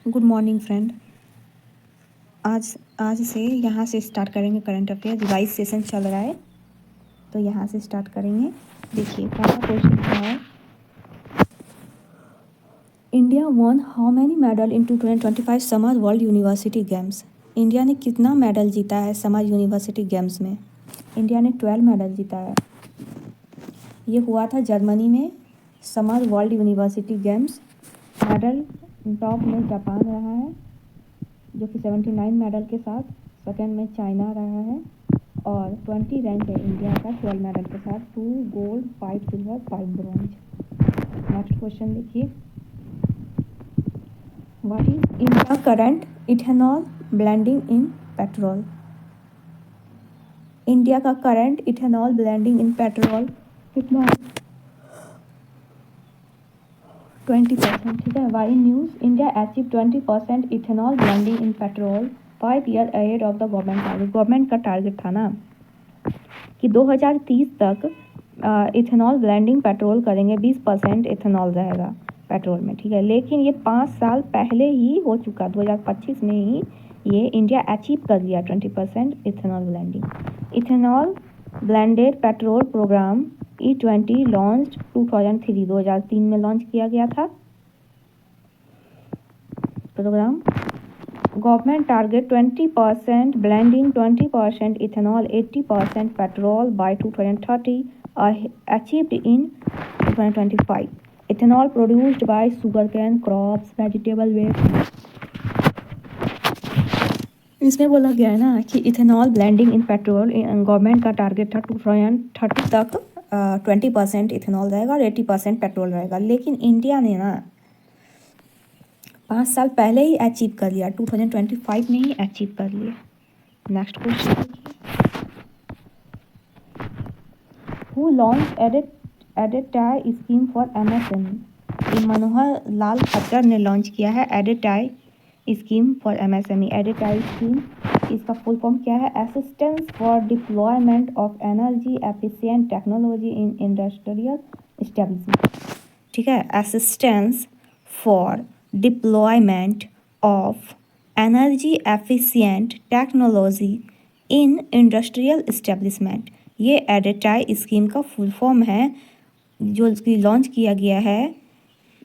Good morning friend. आज आज से यहाँ से स्टार्ट करेंगे करंट अफेयर। रिवाइज सेशन चल रहा है तो यहाँ से स्टार्ट करेंगे। देखिए पहला क्वेश्चन क्या है, India one how many medal in 2025 summer world university games. India ने कितना मेडल जीता है समर यूनिवर्सिटी गेम्स में? इंडिया ने 12 मेडल जीता है। ये हुआ था जर्मनी में summer world university games. Medal top में जापान रहा है जो कि 79 मेडल के साथ, सेकंड में चाइना रहा है और 20 रैंक है इंडिया का 12 मेडल के साथ, 2 gold 5 silver 5 bronze. Next question देखिए, what is India current ethanol blending in petrol? India का current ethanol blending in petrol कितना है? 20%। ठीक है। Why news, India achieve 20% ethanol blending in petrol 5 year ahead of the government target. Government का target था ना कि 2030 तक इथेनॉल ब्लेंडिंग पेट्रोल करेंगे, 20% इथेनॉल रहेगा पेट्रोल में। ठीक है, लेकिन ये 5 साल पहले ही हो चुका, 2025 में ही ये इंडिया अचीव कर लिया 20% ethanol blending. Ethanol blended petrol programme E20 launched 2003 में लॉन्च किया गया था programme. Government target 20% blending, 20% ethanol, 80% petrol by 2030, achieved in 2025. Ethanol produced by sugarcane crops, vegetable waste। इसमें बोला गया है ना कि ethanol blending in petrol, government का टारगेट था 2030 तक 20% इथेनॉल रहेगा और 80% पेट्रोल रहेगा, लेकिन इंडिया ने ना 5 साल पहले ही अचीव कर लिया, 2025 में ही अचीव कर लिया। नेक्स्ट क्वेश्चन देखिए, who launch ADEETIE scheme for MSME? Manohar Lal Khattar ने लॉन्च किया है ADEETIE scheme for MSME। ADEETIE scheme, इसका फुल फॉर्म क्या है? Assistance for deployment of energy efficient technology in industrial establishment. ठीक है, assistance for deployment of energy efficient technology in industrial establishment, ये ADEETIE scheme का full form है जो इसकी लॉन्च किया गया है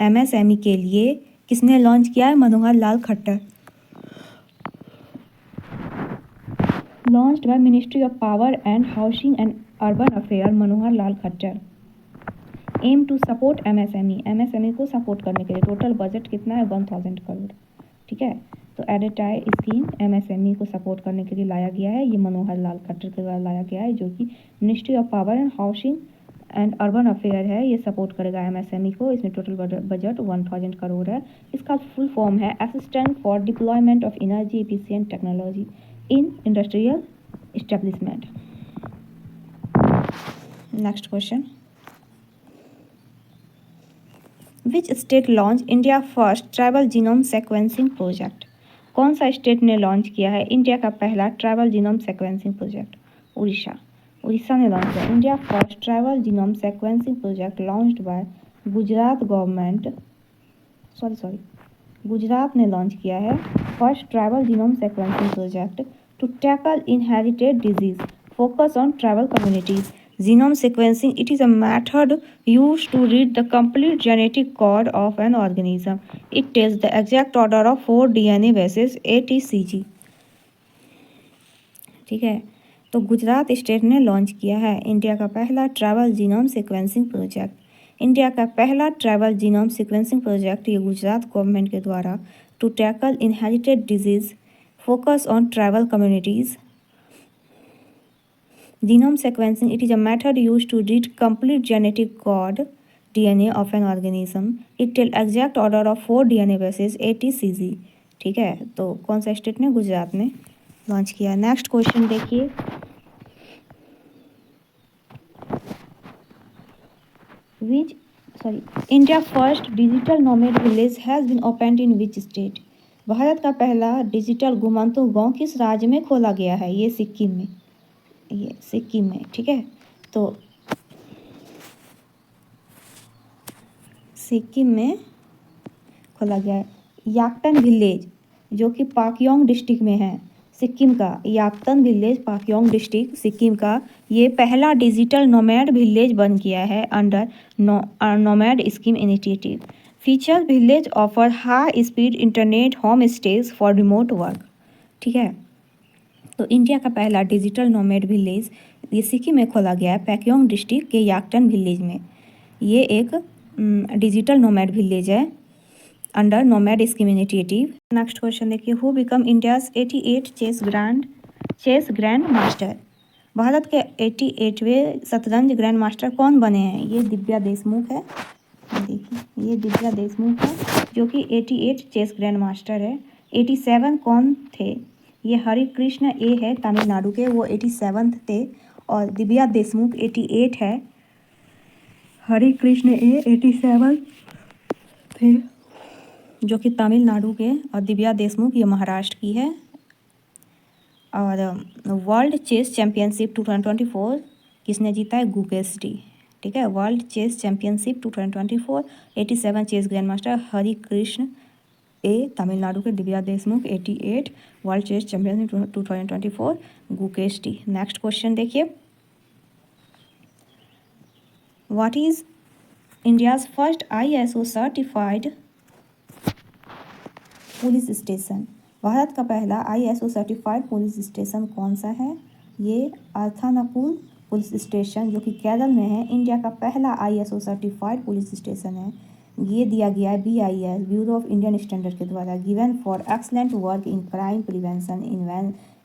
MSME के लिए। किसने लॉन्च किया है? Manohar Lal Khattar. Launched by ministry of power and housing and urban affair, Manohar Lal Khattar. Aim to support MSME को सपोर्ट करने के लिए। टोटल बजट कितना है? 1000 करोड़। ठीक है, तो एडेटाई स्कीम MSME को सपोर्ट करने के लिए लाया गया है। ये मनोहर लाल खट्टर के द्वारा लाया गया है जो कि ministry of power and housing and urban affair है, ये सपोर्ट करेगा MSME को। इसमें टोटल बजट 1000 करोड़ है। इसका फुल फॉर्म है assistant for deployment of energy efficient technology in industrial establishment. Next question, which state launch India first tribal genome sequencing project? कौन सा स्टेट ने लॉन्च किया है इंडिया का पहला tribal genome sequencing project? Odisha ने लॉन्च किया। India first tribal genome sequencing project launched by Gujarat government, Gujarat ने लॉन्च किया है first tribal genome sequencing project to tackle inherited disease, focus on tribal communities. Genome sequencing, it is a method used to read the complete genetic code of an organism. It tells the exact order of 4 DNA bases ATCG। ठीक है, तो Gujarat state ने launch किया है India का पहला tribal genome sequencing project. India का पहला ट्राइबल जीनोम सीक्वेंसिंग प्रोजेक्ट ये गुजरात गवर्नमेंट के द्वारा to tackle inherited disease, focus on tribal communities. Genome sequencing, it is a method used to read complete genetic code DNA of an organism. It tells exact order of 4 DNA bases ATCG। ठीक है, तो कौन सा state ने? गुजरात ने launch किया। Next question देखिए, India first digital nomad village has been opened in which state? Bharat का पहला डिजिटल घुमंतु गांव किस राज्य में खोला गया है? ये सिक्किम में, ये सिक्किम में। ठीक है, तो सिक्किम में खोला गया है। याक्टन विलेज जो कि पाक्योंग डिस्ट्रिक्ट में है, सिक्किम का। याक्टन विलेज पाक्योंग डिस्ट्रिक्ट सिक्किम का ये पहला डिजिटल नोमैड विलेज बन गया है under nomad scheme initiative. Feature village offer high speed internet home stage for remote work. ठीक है, तो इंडिया का पहला डिजिटल नोमैड विलेज ये सिक्किम में खोला गया है, पैक्योंग डिस्ट्रिक्ट के याक्टन विलेज में। ये एक डिजिटल नोमैड विलेज है under nomad scheme initiative. Next question देखिए, who become India's 88 chess grand master. Bharat के 88वें शतरंज ग्रैंड मास्टर कौन बने हैं? ये दिव्या देशमुख है। देखिए ये दिव्या देशमुख है जो कि 88 चेस ग्रैंड मास्टर है। 87 कौन थे? ये हरि कृष्ण ए है तमिलनाडु के, वो 87 थे। और दिव्या देशमुख 88 है, हरि कृष्ण ए 87 थे जो कि तमिलनाडु के, और दिव्या देशमुख ये महाराष्ट्र की है। और वर्ल्ड चेस चैम्पियनशिप 2024 किसने जीता है? गुकेश डी। ठीक है, world chess championship 2024 87 chess grand master Hari Krishna A Tamil Nadu के, Divya Deshmukh 88 world chess championship 2024 Gukesh D. Next question देखिए, what is India's first ISO certified police station. Bharat का पहला ISO सर्टिफाइड पुलिस स्टेशन कौन सा है? ये अर्थानाकुल पुलिस स्टेशन जो कि केरल में है, इंडिया का पहला ISO सर्टिफाइड पुलिस स्टेशन है। ये दिया गया है BIS bureau of Indian standard के द्वारा, given for excellent work in crime prevention,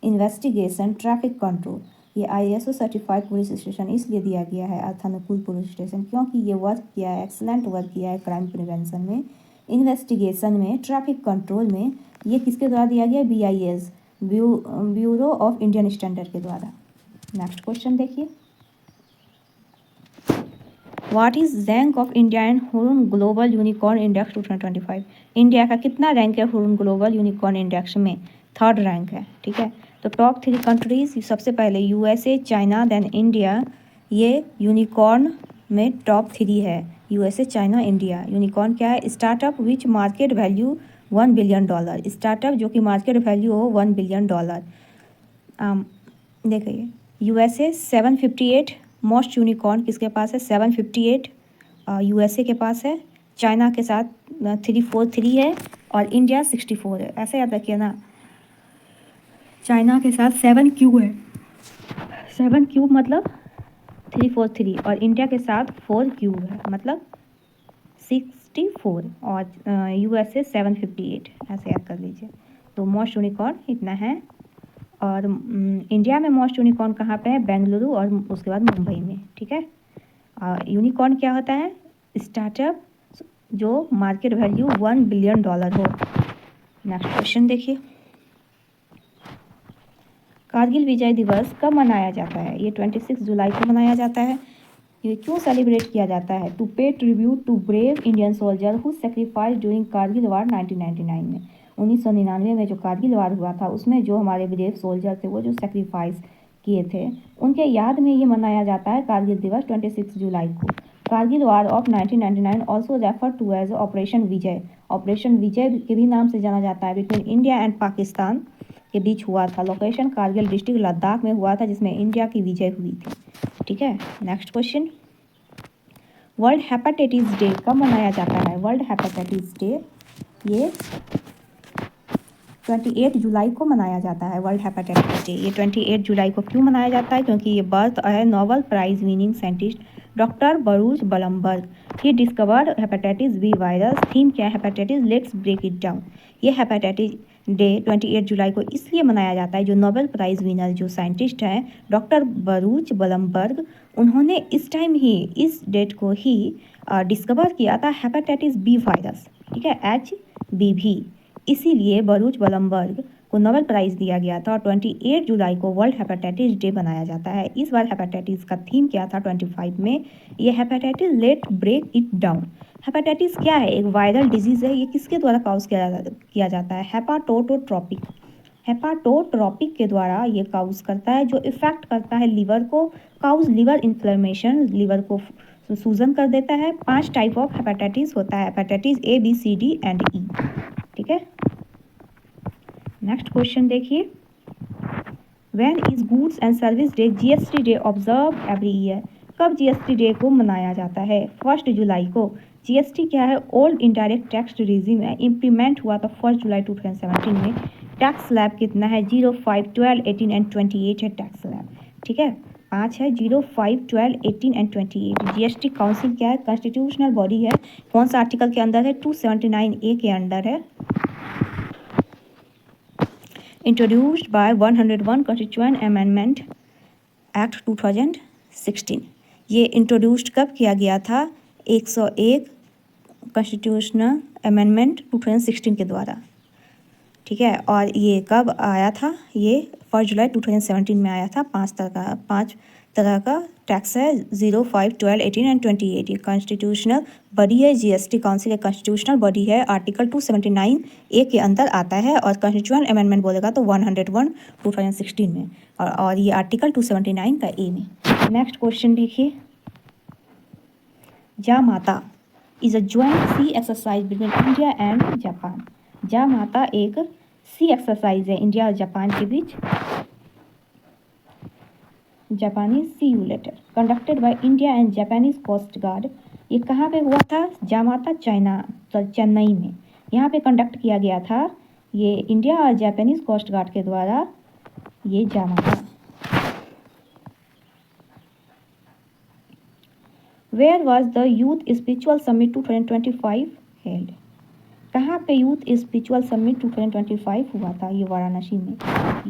investigation, traffic control. ये ISO सर्टिफाइड पुलिस स्टेशन इसलिए दिया गया है अर्थानुकूल पुलिस स्टेशन क्योंकि ये वर्क किया है, एक्सलेंट वर्क किया है क्राइम प्रिवेंशन में, इन्वेस्टिगेशन में, ट्रैफिक कंट्रोल में। ये किसके द्वारा दिया गया? BIS bureau of Indian standard के द्वारा। नेक्स्ट क्वेश्चन देखिए, what is rank of India in Hurun global unicorn index 2025। India का कितना रैंक है हुरुन ग्लोबल यूनिकॉर्न इंडेक्स में? 3rd रैंक है। ठीक है, तो टॉप 3 कंट्रीज सबसे पहले USA, चाइना, देन इंडिया। ये यूनिकॉर्न में टॉप 3 है, USA, चाइना, इंडिया। यूनिकॉर्न क्या है? Startup which market value $1 billion. Startup जो कि मार्केट वैल्यू हो $1 बिलियन। देखिए USA 758 मोस्ट यूनिकॉर्न किसके पास है? 758 USA के पास है, चाइना के साथ 343 है और इंडिया 64 है। ऐसे याद रखिए ना, चाइना के साथ 7 क्यूब है, 7 क्यूब मतलब 343, और इंडिया के साथ 4 क्यूब है मतलब 64, और USA 758, ऐसे याद कर लीजिए। तो मोस्ट यूनिकॉर्न इतना है। और इंडिया में मोस्ट यूनिकॉर्न कहाँ पे है? बेंगलुरु और उसके बाद मुंबई में। ठीक है, यूनिकॉर्न क्या होता है? स्टार्टअप जो मार्केट वैल्यू $1 बिलियन हो। नेक्स्ट क्वेश्चन देखिए, कारगिल विजय दिवस कब मनाया जाता है? ये 26 जुलाई को मनाया जाता है। ये क्यों सेलिब्रेट किया जाता है? To pay tribute to brave Indian soldier who sacrifice during Kargil war 1999 में। 1999 में जो कारगिल वार हुआ था उसमें जो हमारे ब्रेव सोल्जर थे वो जो सेक्रीफाइस किए थे उनके याद में ये मनाया जाता है कारगिल दिवस 26 जुलाई को। Kargil war of 1999 also refer to as operation Vijay. Operation Vijay के भी नाम से जाना जाता है, बिटवीन इंडिया एंड पाकिस्तान के बीच हुआ था। लोकेशन कारगिल डिस्ट्रिक्ट लद्दाख में हुआ था जिसमें इंडिया की विजय हुई थी। ठीक है, next question, world hepatitis day कब मनाया जाता है? वर्ल्ड हेपेटाइटिस डे ये 28 जुलाई को मनाया जाता है। वर्ल्ड हेपेटाइटिस डे ये 28 जुलाई को क्यों मनाया जाता है? क्योंकि ये बर्थ है Nobel prize winning scientist doctor Baruch Blumberg. He discovered hepatitis B virus. Theme क्या है? Hepatitis let's break it down. ये हेपेटाइटिस डे 28 जुलाई को इसलिए मनाया जाता है, जो नोबेल प्राइज़ विनर जो साइंटिस्ट हैं डॉक्टर बरूच बलमबर्ग, उन्होंने इस टाइम ही इस डेट को ही डिस्कवर किया था हेपेटाइटिस बी वायरस। ठीक है, HBV, इसीलिए बरूच बलमबर्ग को नोबेल प्राइज़ दिया गया था और 28 जुलाई को वर्ल्ड हेपेटाइटिस डे मनाया जाता है। इस बार हेपेटाइटिस का थीम क्या था 25 में? ये hepatitis let break it down. Hepatitis क्या है? एक वायरल डिजीज़ है। ये किसके द्वारा काउज किया जाता है? हेपाटोटोट्रॉपिक। हेपाटोट्रॉपिक के द्वारा ये काउज करता है, जो इफेक्ट करता है लिवर को, काउज लिवर इन्फ्लेमेशन, लिवर को सूजन कर देता है। 5 टाइप ऑफ हेपेटाइटिस होता है, hepatitis A, B, C, D and E। ठीक है। नेक्स्ट क्वेश्चन देखिए, when is goods and service day GST day observe every year? कब जीएसटी डे को मनाया जाता है? 1 जुलाई को। जीएसटी क्या है? ओल्ड इनडायरेक्ट टैक्स रिजीम है, इम्प्लीमेंट हुआ था 1 जुलाई 2017 में। टैक्स स्लैब कितना है? 0, 5, 12, 18 एंड 28 है टैक्स स्लैब, ठीक है। 5 है, 0, 5, 12, 18 एंड 28। जीएसटी काउंसिल क्या है? कॉन्स्टिट्यूशनल बॉडी है। कौन सा आर्टिकल के अंदर है? 279A के अंडर है। Introduced by 101 constituent amendment act 2016। ये इंट्रोड्यूस्ड कब किया गया था? 101 कॉन्स्टिट्यूशनल अमेंडमेंट 2016 के द्वारा, ठीक है। और ये कब आया था? ये 1 जुलाई 2017 में आया था। 5 तरह का टैक्स है, 0, 5, 12, 18 एंड 28। ये कॉन्स्टिट्यूशनल बॉडी है, जीएसटी काउंसिल एक कॉन्स्टिट्यूशनल बॉडी है। आर्टिकल 279A के अंदर आता है, और कॉन्स्टिट्यूएंट अमेंडमेंट बोलेगा तो 101 2016 में, और ये आर्टिकल 279 का ए में। नेक्स्ट क्वेश्चन देखिए, जामाता is a joint sea exercise between India and Japan. जामाता एक सी एक्सरसाइज है इंडिया और जापान के बीच। जापानीज सी यू लेटर conducted by India and Japanese coast guard. ये कहाँ पे हुआ था? जामाता चाइना, चेन्नई में यहाँ पे कंडक्ट किया गया था। ये इंडिया और जापानीज कोस्ट गार्ड के द्वारा ये जामाता। Where was the youth spiritual summit 2025 held? कहाँ पे यूथ स्पिरिचुअल समिट 2025 हुआ था? ये वाराणसी में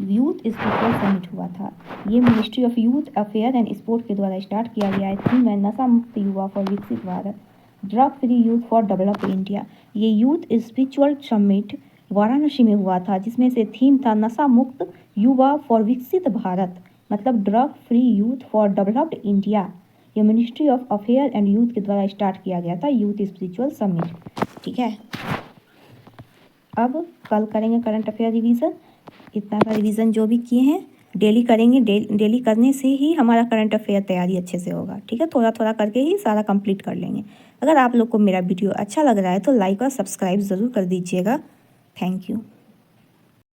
यूथ स्पिरिचुअल समिट हुआ था। ये ministry of youth affair and sport के द्वारा स्टार्ट किया गया है। थीम है नशा मुक्त युवा for Viksit Bharat, drug free youth for developed India. ये यूथ स्पिरिचुअल समिट वाराणसी में हुआ था, जिसमें से थीम था नशा मुक्त युवा फॉर विकसित भारत, मतलब drug free youth for developed India. ये ministry of affair and youth के द्वारा स्टार्ट किया गया था यूथ स्पिरिचुअल समिट, ठीक है। अब कल करेंगे करंट अफेयर रिवीजन। इतना का रिवीजन जो भी किए हैं डेली करेंगे। डेली करने से ही हमारा करंट अफेयर तैयारी अच्छे से होगा, ठीक है। थोड़ा थोड़ा करके ही सारा कंप्लीट कर लेंगे। अगर आप लोग को मेरा वीडियो अच्छा लग रहा है तो लाइक और सब्सक्राइब ज़रूर कर दीजिएगा। Thank you.